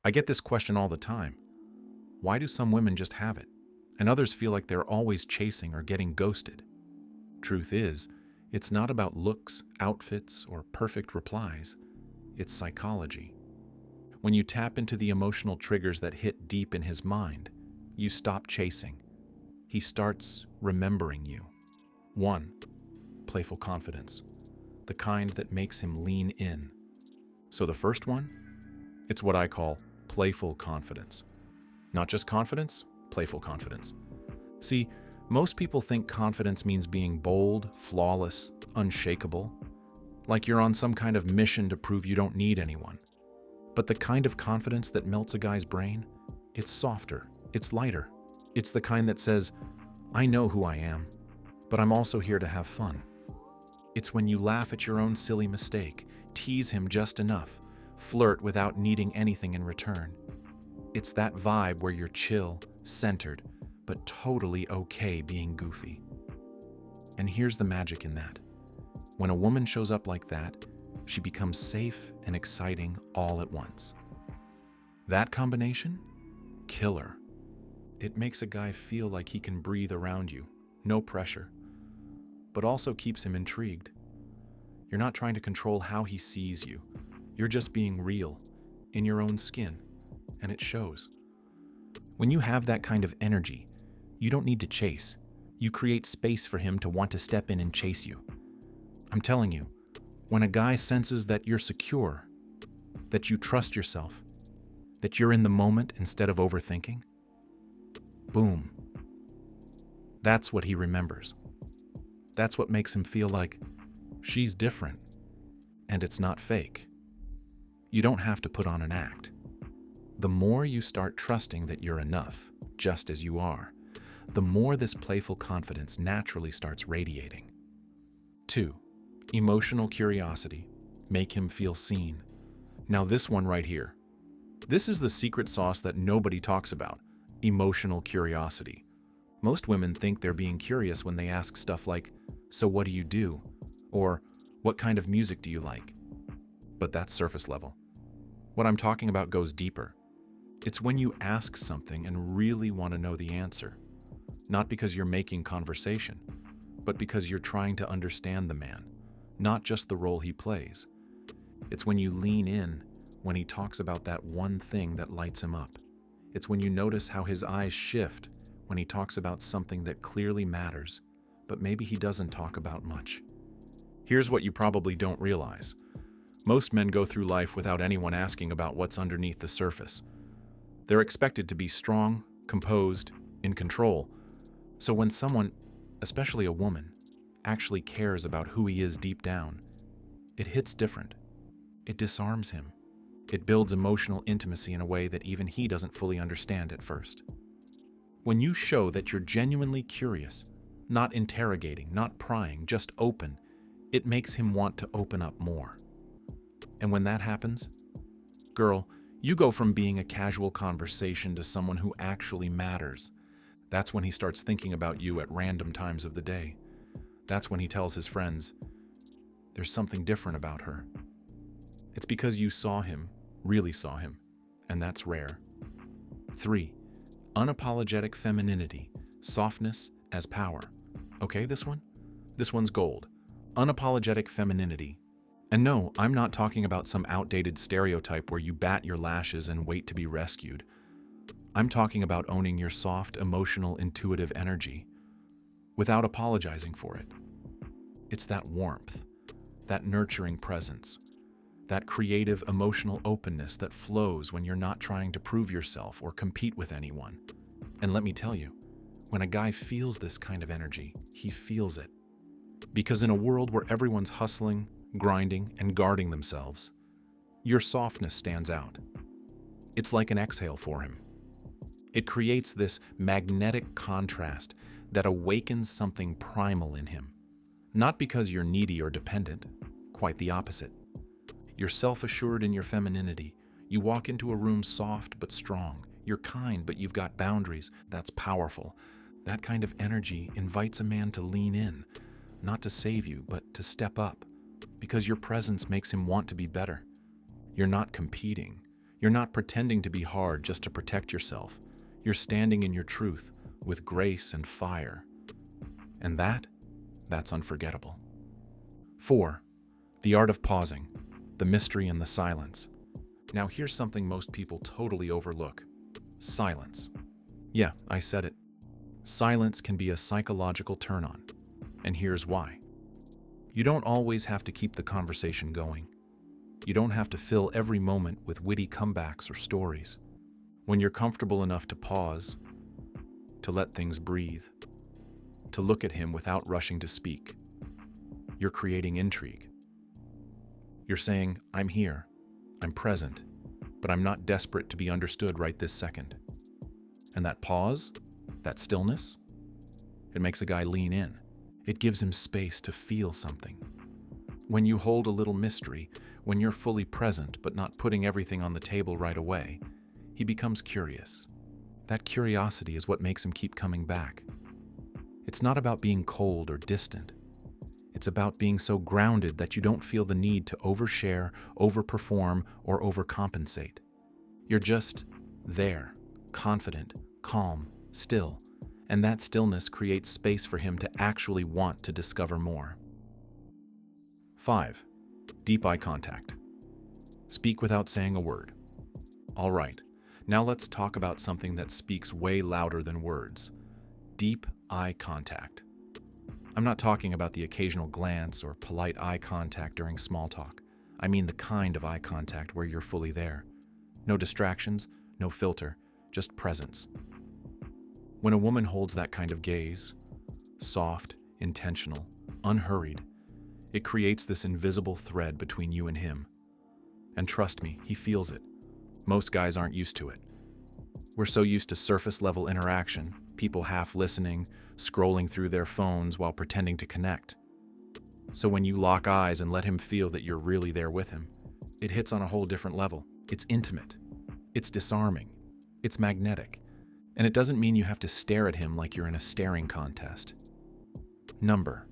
I get this question all the time. Why do some women just have it, and others feel like they're always chasing or getting ghosted? Truth is, it's not about looks, outfits, or perfect replies. It's psychology. When you tap into the emotional triggers that hit deep in his mind, you stop chasing. He starts remembering you. 1. Playful confidence. The kind that makes him lean in. So the first one? It's what I call playful confidence. Not just confidence, playful confidence. See, most people think confidence means being bold, flawless, unshakable, like you're on some kind of mission to prove you don't need anyone. But the kind of confidence that melts a guy's brain, it's softer, it's lighter. It's the kind that says, I know who I am, but I'm also here to have fun. It's when you laugh at your own silly mistake, tease him just enough, flirt without needing anything in return. It's that vibe where you're chill, centered, but totally okay being goofy. And here's the magic in that. When a woman shows up like that, she becomes safe and exciting all at once. That combination? Killer. It makes a guy feel like he can breathe around you, no pressure, but also keeps him intrigued. You're not trying to control how he sees you. You're just being real, in your own skin, and it shows. When you have that kind of energy, you don't need to chase. You create space for him to want to step in and chase you. I'm telling you, when a guy senses that you're secure, that you trust yourself, that you're in the moment instead of overthinking, boom. That's what he remembers. That's what makes him feel like she's different, and it's not fake. You don't have to put on an act. The more you start trusting that you're enough, just as you are, the more this playful confidence naturally starts radiating. 2. Emotional curiosity. Make him feel seen. Now this one right here. This is the secret sauce that nobody talks about. Emotional curiosity. Most women think they're being curious when they ask stuff like, so what do you do? Or, what kind of music do you like? But that's surface level. What I'm talking about goes deeper. It's when you ask something and really want to know the answer. Not because you're making conversation, but because you're trying to understand the man, not just the role he plays. It's when you lean in when he talks about that one thing that lights him up. It's when you notice how his eyes shift when he talks about something that clearly matters, but maybe he doesn't talk about much. Here's what you probably don't realize. Most men go through life without anyone asking about what's underneath the surface. They're expected to be strong, composed, in control. So when someone, especially a woman, actually cares about who he is deep down, it hits different. It disarms him. It builds emotional intimacy in a way that even he doesn't fully understand at first. When you show that you're genuinely curious, not interrogating, not prying, just open, it makes him want to open up more. And when that happens, girl, you go from being a casual conversation to someone who actually matters. That's when he starts thinking about you at random times of the day. That's when he tells his friends, there's something different about her. It's because you saw him, really saw him, and that's rare. 3. Unapologetic femininity, softness as power. Okay, this one? This one's gold. Unapologetic femininity. And no, I'm not talking about some outdated stereotype where you bat your lashes and wait to be rescued. I'm talking about owning your soft, emotional, intuitive energy without apologizing for it. It's that warmth, that nurturing presence, that creative, emotional openness that flows when you're not trying to prove yourself or compete with anyone. And let me tell you, when a guy feels this kind of energy, he feels it. Because in a world where everyone's hustling, grinding, and guarding themselves, your softness stands out. It's like an exhale for him. It creates this magnetic contrast that awakens something primal in him. Not because you're needy or dependent, quite the opposite. You're self-assured in your femininity. You walk into a room soft but strong. You're kind, but you've got boundaries. That's powerful. That kind of energy invites a man to lean in, not to save you, but to step up, because your presence makes him want to be better. You're not competing. You're not pretending to be hard just to protect yourself. You're standing in your truth with grace and fire. And that's unforgettable. 4. The art of pausing, the mystery and the silence. Now here's something most people totally overlook. Silence. Yeah, I said it. Silence can be a psychological turn-on. And here's why. You don't always have to keep the conversation going. You don't have to fill every moment with witty comebacks or stories. When you're comfortable enough to pause, to let things breathe, to look at him without rushing to speak, you're creating intrigue. You're saying, I'm here, I'm present, but I'm not desperate to be understood right this second. And that pause, that stillness, it makes a guy lean in. It gives him space to feel something. When you hold a little mystery, when you're fully present but not putting everything on the table right away, he becomes curious. That curiosity is what makes him keep coming back. It's not about being cold or distant. It's about being so grounded that you don't feel the need to overshare, overperform, or overcompensate. You're just there, confident, calm, still, and that stillness creates space for him to actually want to discover more. 5. Deep eye contact. Speak without saying a word. All right, now let's talk about something that speaks way louder than words. Deep eye contact. I'm not talking about the occasional glance or polite eye contact during small talk. I mean the kind of eye contact where you're fully there. No distractions, no filter, just presence. When a woman holds that kind of gaze, soft, intentional, unhurried, it creates this invisible thread between you and him. And trust me, he feels it. Most guys aren't used to it. We're so used to surface-level interaction, people half listening, scrolling through their phones while pretending to connect. So when you lock eyes and let him feel that you're really there with him, it hits on a whole different level. It's intimate. It's disarming. It's magnetic. And it doesn't mean you have to stare at him like you're in a staring contest. Number.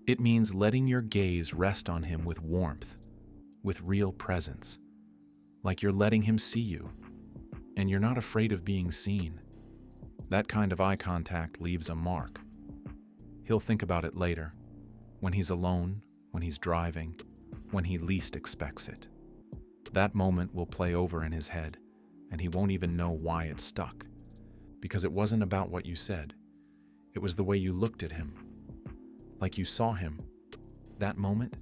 It means letting your gaze rest on him with warmth, with real presence, like you're letting him see you, and you're not afraid of being seen. That kind of eye contact leaves a mark. He'll think about it later, when he's alone, when he's driving, when he least expects it. That moment will play over in his head, and he won't even know why it stuck, because it wasn't about what you said. It was the way you looked at him, like you saw him. That moment,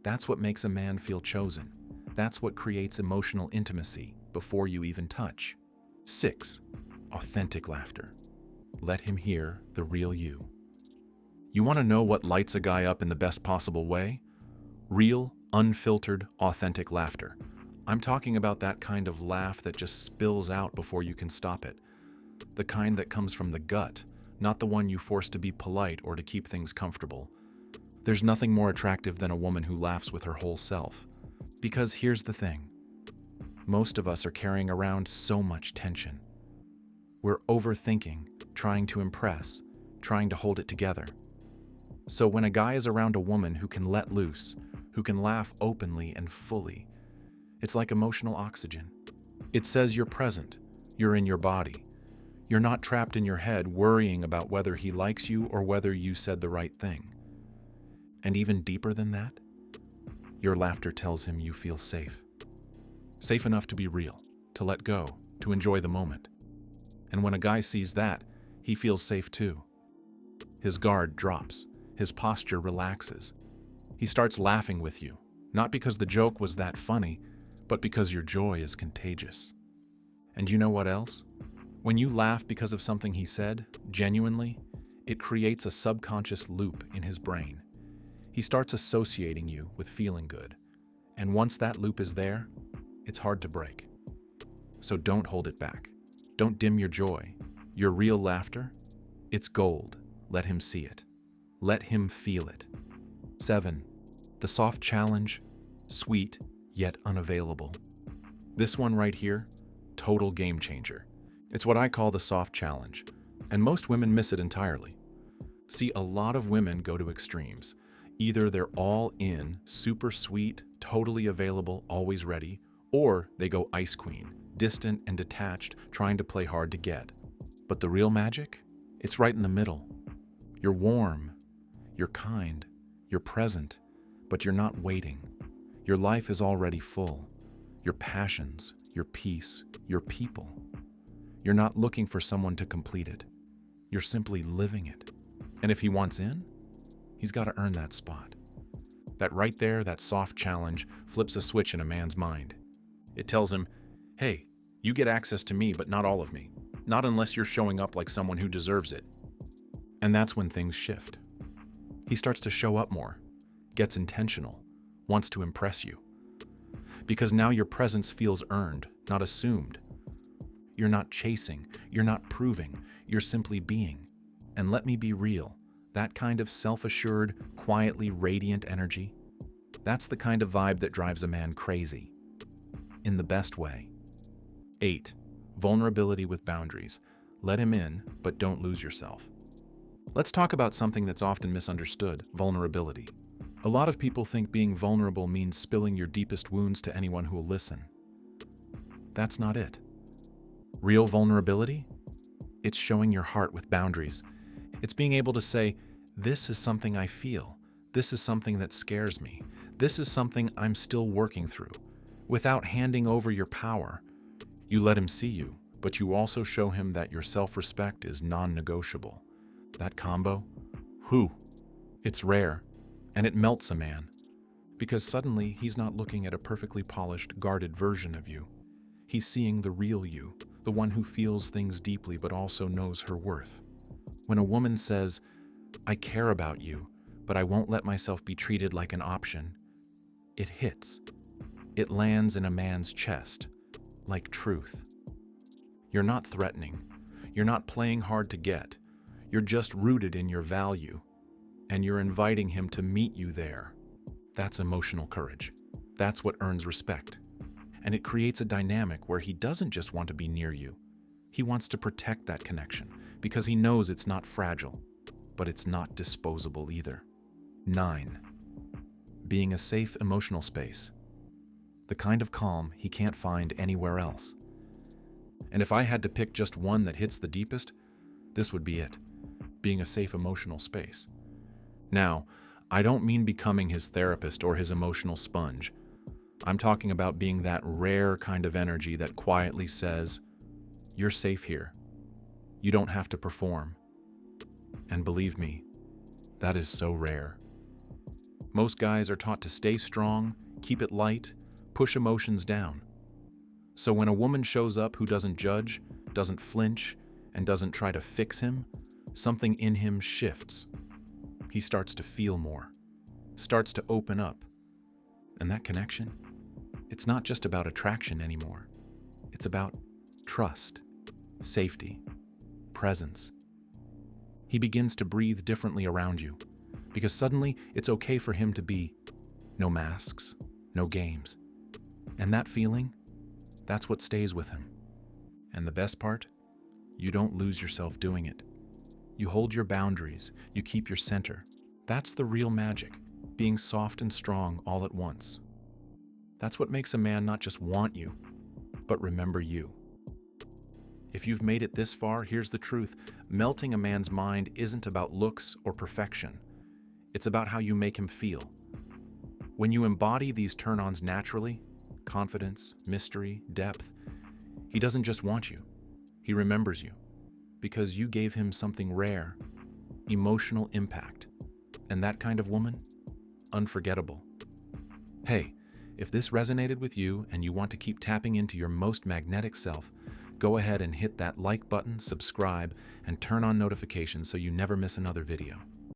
that's what makes a man feel chosen. That's what creates emotional intimacy before you even touch. 6. Authentic laughter. Let him hear the real you. You want to know what lights a guy up in the best possible way? Real, unfiltered, authentic laughter. I'm talking about that kind of laugh that just spills out before you can stop it. The kind that comes from the gut, not the one you force to be polite or to keep things comfortable. There's nothing more attractive than a woman who laughs with her whole self. Because here's the thing. Most of us are carrying around so much tension. We're overthinking, trying to impress, trying to hold it together. So when a guy is around a woman who can let loose, who can laugh openly and fully, it's like emotional oxygen. It says you're present, you're in your body. You're not trapped in your head worrying about whether he likes you or whether you said the right thing. And even deeper than that, your laughter tells him you feel safe. Safe enough to be real, to let go, to enjoy the moment. And when a guy sees that, he feels safe too. His guard drops, his posture relaxes. He starts laughing with you, not because the joke was that funny, but because your joy is contagious. And you know what else? When you laugh because of something he said, genuinely, it creates a subconscious loop in his brain. He starts associating you with feeling good. And once that loop is there, it's hard to break. So don't hold it back. Don't dim your joy. Your real laughter, it's gold. Let him see it. Let him feel it. 7. The soft challenge, sweet yet unavailable. This one right here, total game changer. It's what I call the soft challenge, and most women miss it entirely. See, a lot of women go to extremes. Either they're all in, super sweet, totally available, always ready, Or they go ice queen, distant and detached, trying to play hard to get. But the real magic? It's right in the middle. You're warm, you're kind, you're present, but you're not waiting. Your life is already full. Your passions, your peace, your people. You're not looking for someone to complete it. You're simply living it. And if he wants in, he's got to earn that spot. That right there, that soft challenge, flips a switch in a man's mind. It tells him, hey, you get access to me, but not all of me. Not unless you're showing up like someone who deserves it. And that's when things shift. He starts to show up more, gets intentional, wants to impress you. Because now your presence feels earned, not assumed. You're not chasing, you're not proving, you're simply being. And let me be real, that kind of self-assured, quietly radiant energy, that's the kind of vibe that drives a man crazy. In the best way. 8. Vulnerability with boundaries. Let him in, but don't lose yourself. Let's talk about something that's often misunderstood, vulnerability. A lot of people think being vulnerable means spilling your deepest wounds to anyone who will listen. That's not it. Real vulnerability? It's showing your heart with boundaries. It's being able to say, this is something I feel. This is something that scares me. This is something I'm still working through. Without handing over your power, you let him see you, but you also show him that your self-respect is non-negotiable. That combo? It's rare, and it melts a man. Because suddenly, he's not looking at a perfectly polished, guarded version of you. He's seeing the real you, the one who feels things deeply but also knows her worth. When a woman says, I care about you, but I won't let myself be treated like an option, it hits. It lands in a man's chest, like truth. You're not threatening. You're not playing hard to get. You're just rooted in your value, and you're inviting him to meet you there. That's emotional courage. That's what earns respect. And it creates a dynamic where he doesn't just want to be near you. He wants to protect that connection because he knows it's not fragile, but it's not disposable either. 9. Being a safe emotional space. The kind of calm he can't find anywhere else. And if I had to pick just one that hits the deepest, this would be it. Being a safe emotional space. Now, I don't mean becoming his therapist or his emotional sponge. I'm talking about being that rare kind of energy that quietly says, you're safe here. You don't have to perform. And believe me, that is so rare. Most guys are taught to stay strong, keep it light, push emotions down. So when a woman shows up who doesn't judge, doesn't flinch, and doesn't try to fix him, something in him shifts. He starts to feel more, starts to open up. And that connection, it's not just about attraction anymore. It's about trust, safety, presence. He begins to breathe differently around you, because suddenly it's okay for him to be no masks, no games. And that feeling, that's what stays with him. And the best part, you don't lose yourself doing it. You hold your boundaries, you keep your center. That's the real magic, being soft and strong all at once. That's what makes a man not just want you, but remember you. If you've made it this far, here's the truth. Melting a man's mind isn't about looks or perfection. It's about how you make him feel. When you embody these turn-ons naturally, confidence, mystery, depth, he doesn't just want you. He remembers you. Because you gave him something rare, emotional impact. And that kind of woman, unforgettable. Hey, if this resonated with you and you want to keep tapping into your most magnetic self, go ahead and hit that like button, subscribe, and turn on notifications so you never miss another video.